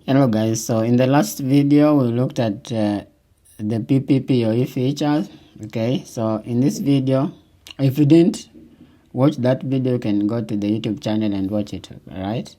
Hello guys, so in the last video we looked at the PPPoE features. Okay, so in this video, if you didn't watch that video, you can go to the YouTube channel and watch it. Alright,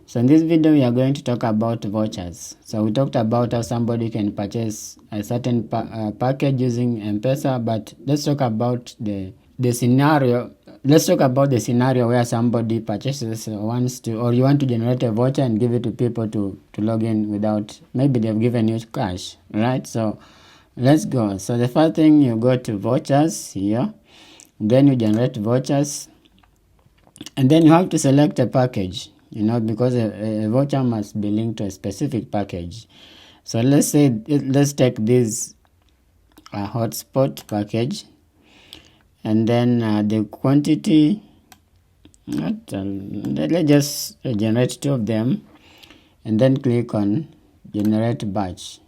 so in this video we are going to talk about vouchers. So we talked about how somebody can purchase a certain package using M-Pesa, but let's talk about the scenario. Let's talk about the scenario where somebody purchases or you want to generate a voucher and give it to people to log in without, maybe they've given you cash, right? So let's go. So the first thing, you go to vouchers here, then you generate vouchers, and then you have to select a package, because a voucher must be linked to a specific package. So let's take this hotspot package, and then the quantity, let's just generate 2 of them, and then click on generate batch,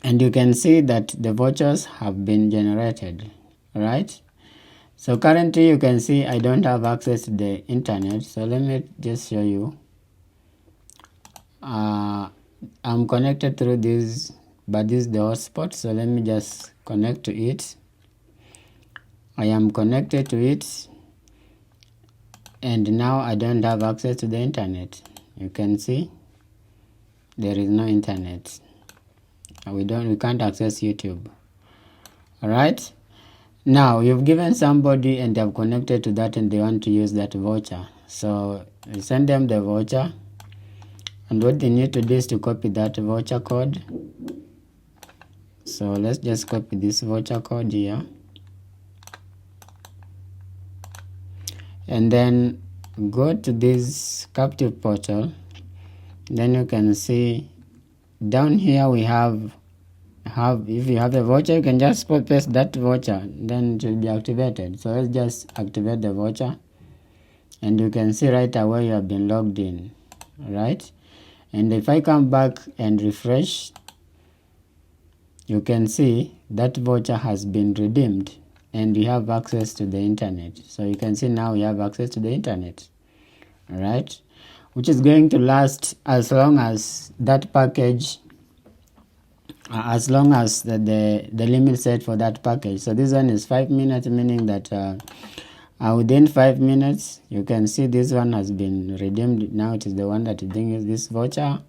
and you can see that the vouchers have been generated, right? So currently you can see I don't have access to the internet, so let me just show you. I'm connected through this, but this is the hotspot, so let me just connect to it. I am connected to it, and now I don't have access to the internet. You can see there is no internet. We can't access YouTube. All right, now you've given somebody and they have connected to that and they want to use that voucher, so you send them the voucher, and what they need to do is to copy that voucher code. So let's just copy this voucher code here, and then go to this captive portal. Then you can see down here we have if you have a voucher, you can just paste that voucher, then it will be activated. So let's just activate the voucher, and you can see right away you have been logged in, right? And if I come back and refresh, you can see that voucher has been redeemed and you have access to the internet. So you can see now we have access to the internet, all right, which is going to last as long as that package, as long as the limit set for that package. So this one is 5 minutes, meaning that within 5 minutes you can see this one has been redeemed. Now it is the one that is doing this voucher,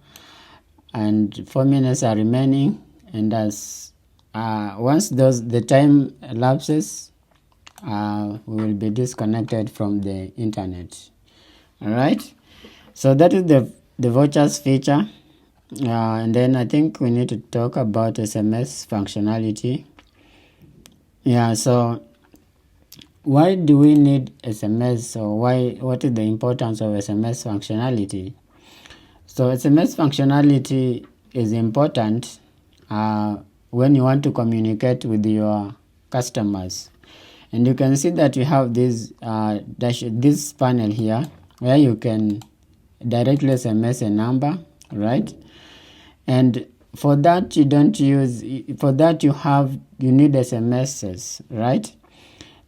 and 4 minutes are remaining, and as once the time elapses, we will be disconnected from the internet. All right, so that is the vouchers feature. And then I think we need to talk about SMS functionality. Yeah, so why do we need SMS, or what is the importance of SMS functionality? So SMS functionality is important when you want to communicate with your customers, and you can see that you have this this panel here where you can directly SMS a number, right? And for that you need SMSs, right?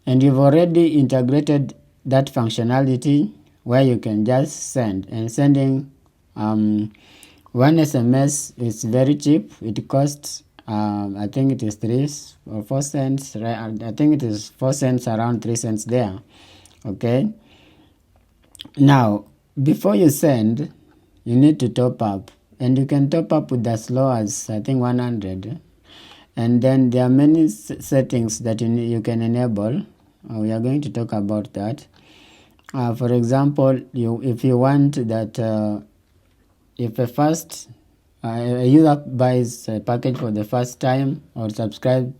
And you've already integrated that functionality where you can just send, and sending one SMS is very cheap. It costs I think it is 3 or 4 cents, right? I think it is 4 cents, around 3 cents there. Okay, now before you send, you need to top up, and you can top up with as low as I think 100, and then there are many settings that you can enable. We are going to talk about that. For example, if you want that if a user buys a package for the first time or subscribe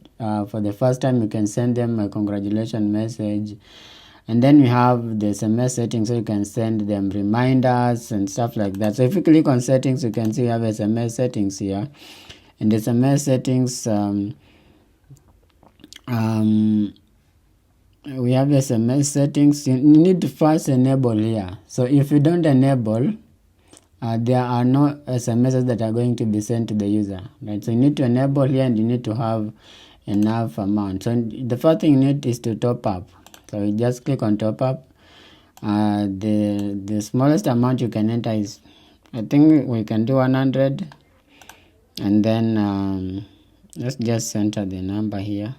for the first time, you can send them a congratulations message. And then we have the SMS settings, so you can send them reminders and stuff like that. So if you click on settings, you can see you have SMS settings here. And the SMS settings, we have SMS settings. You need to first enable here. So if you don't enable, there are no SMSs that are going to be sent to the user, right? So you need to enable here, and you need to have enough amount. So the first thing you need is to top up. So you just click on top up. The smallest amount you can enter is I think we can do 100, and then let's just enter the number here.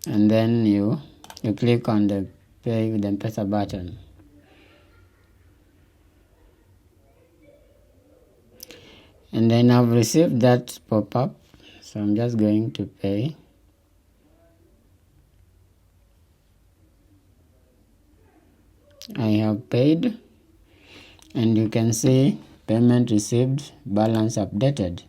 And then you click on the pay with M-Pesa button. And then I've received that pop-up, so I'm just going to pay. I have paid, and you can see payment received, balance updated.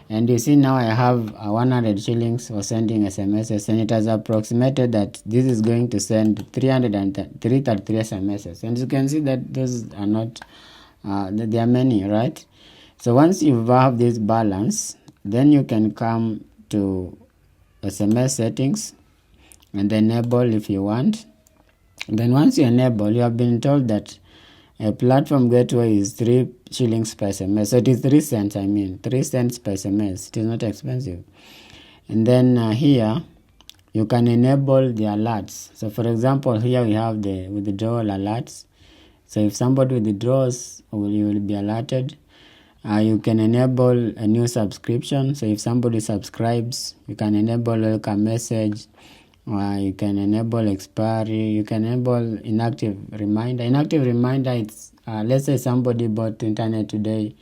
And you see now I have 100 shillings for sending SMSs, and it has approximated that this is going to send 333 SMSs. And you can see that those are not, there are many, right? So once you have this balance, then you can come to SMS settings and enable if you want. And then once you enable, you have been told that a platform gateway is 3 shillings per SMS. So it is 3 cents, 3 cents per SMS. It is not expensive. And then here, you can enable the alerts. So for example, here we have the withdrawal alerts. So if somebody withdraws, you will be alerted. You can enable a new subscription. So if somebody subscribes, you can enable welcome message. You can enable expiry. You can enable inactive reminder. Inactive reminder, it's let's say somebody bought internet today,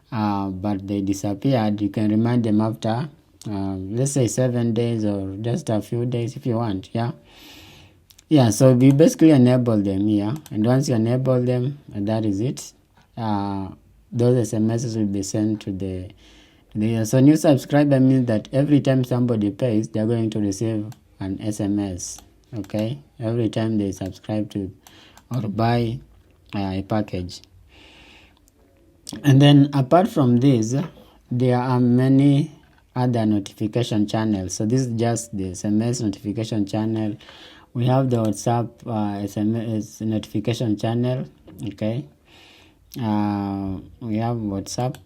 but they disappeared. You can remind them after, let's say 7 days or just a few days if you want. Yeah. So we basically enable them here, and once you enable them, that is it. Those SMSs will be sent to the so new subscriber means that every time somebody pays, they're going to receive an SMS, okay, every time they subscribe to or buy a package. And then apart from this, there are many other notification channels. So this is just the SMS notification channel. We have the WhatsApp SMS notification channel, okay. We have WhatsApp,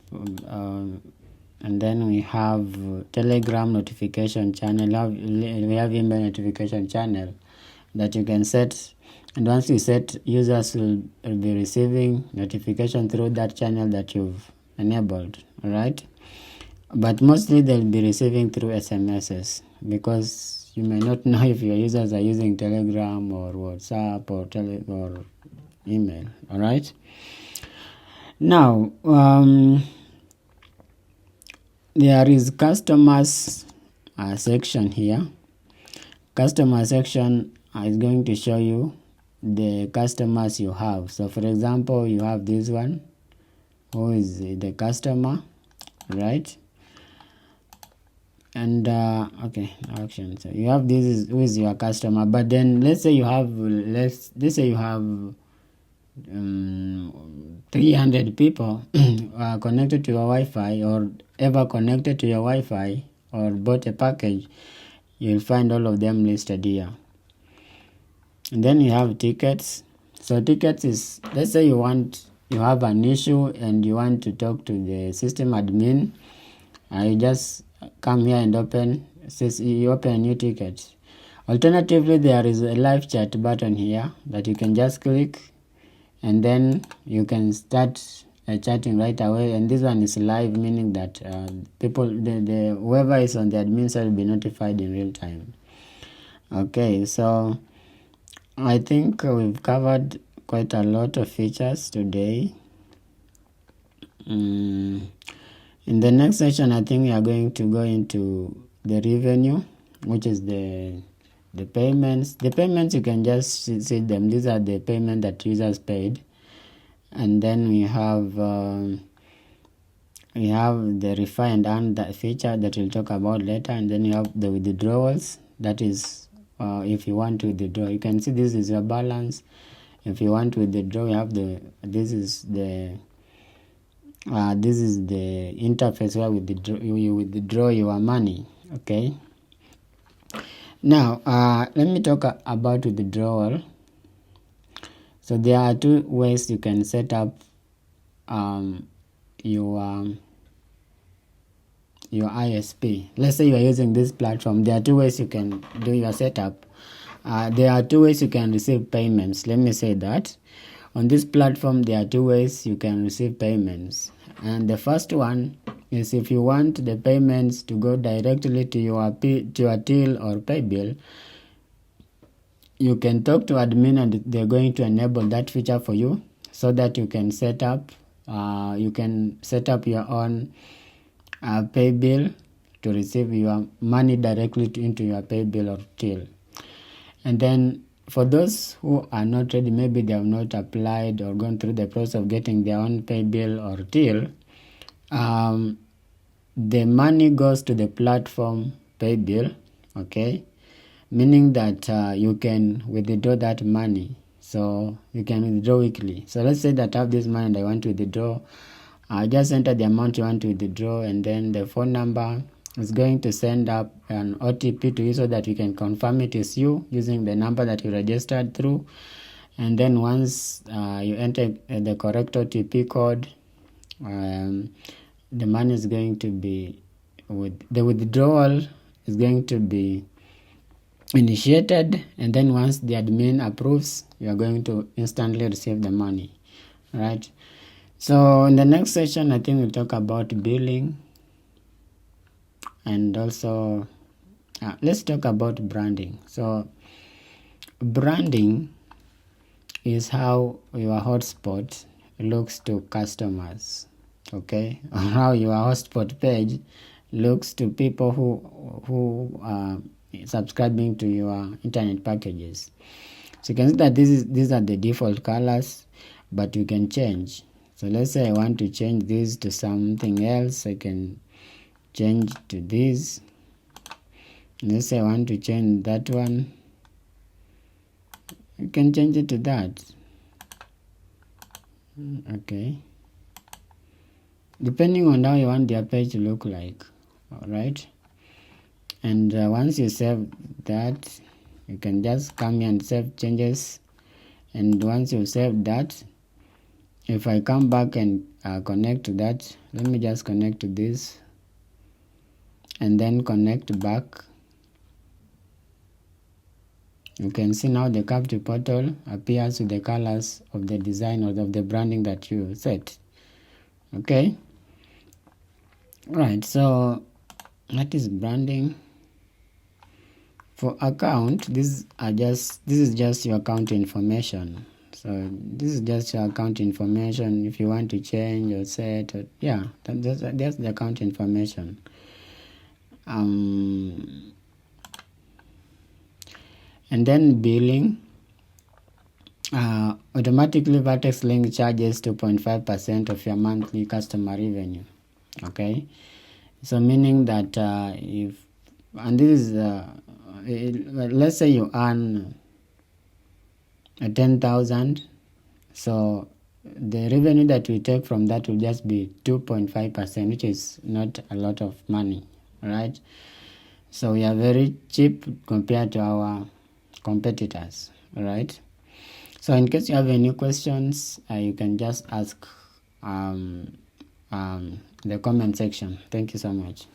and then we have Telegram notification channel. We have email notification channel that you can set, and once you set, users will be receiving notification through that channel that you've enabled, all right? But mostly they'll be receiving through SMSs, because you may not know if your users are using Telegram or WhatsApp or email, all right? Now, there is customers section here. Customer section is going to show you the customers you have. So for example, you have this one, who is the customer, right? And okay, action. So you have this is who is your customer, but then let's say you have 300 people connected to your Wi-Fi, or ever connected to your Wi-Fi, or bought a package. You'll find all of them listed here. And then you have tickets. So tickets is, let's say you have an issue and you want to talk to the system admin. You just come here and open a new ticket. Alternatively, there is a live chat button here that you can just click, and then you can start chatting right away. And this one is live, meaning that whoever is on the admin side will be notified in real time. Okay, so I think we've covered quite a lot of features today. In the next session, I think we are going to go into the revenue, which is the payments. The payments, you can just see them. These are the payment that users paid. And then we have the refi and earn that feature that we'll talk about later. And then you have the withdrawals. That is if you want to withdraw. You can see this is your balance. If you want to withdraw, you have this is the interface where you withdraw your money. Okay. Now, let me talk about withdrawal. So there are two ways you can set up your ISP. Let's say you are using this platform. There are two ways you can do your setup. there are two ways you can receive payments. Let me say that on this platform there are two ways you can receive payments, and the first one is if you want the payments to go directly to your till or pay bill, you can talk to admin and they're going to enable that feature for you so that you can set up your own pay bill to receive your money directly into your pay bill or till. And then for those who are not ready, maybe they have not applied or gone through the process of getting their own pay bill or till, the money goes to the platform pay bill, okay, meaning that you can withdraw that money. So you can withdraw weekly. So let's say that I have this money and I want to withdraw. I just enter the amount you want to withdraw, and then the phone number is going to send up an OTP to you so that you can confirm it is you using the number that you registered through. And then once you enter the correct OTP code, the money is going to be the withdrawal is going to be initiated, and then once the admin approves, you are going to instantly receive the money, right? So in the next session, I think we'll talk about billing, and also let's talk about branding. So branding is how your hotspot looks to customers, okay, or how your hotspot page looks to people who are subscribing to your internet packages. So you can see that these are the default colors, but you can change. So let's say I want to change this to something else. I can change to this. Let's say I want to change that one. You can change it to that. Okay. Depending on how you want your page to look like. All right. And once you save that, you can just come here and save changes. And once you save that, if I come back and connect to that, let me just connect to this and then connect back. You can see now the captive portal appears with the colors of the design or of the branding that you set. Okay. Right. So that is branding. For account, this is just your account information. So this is just your account information. If you want to change or set, that's the account information. And then billing. Automatically Vertexlink charges 2.5% of your monthly customer revenue. Okay, so meaning that this is let's say you earn 10,000, so the revenue that we take from that will just be 2.5%, which is not a lot of money, right? So we are very cheap compared to our competitors, right? So in case you have any questions, you can just ask the comment section. Thank you so much.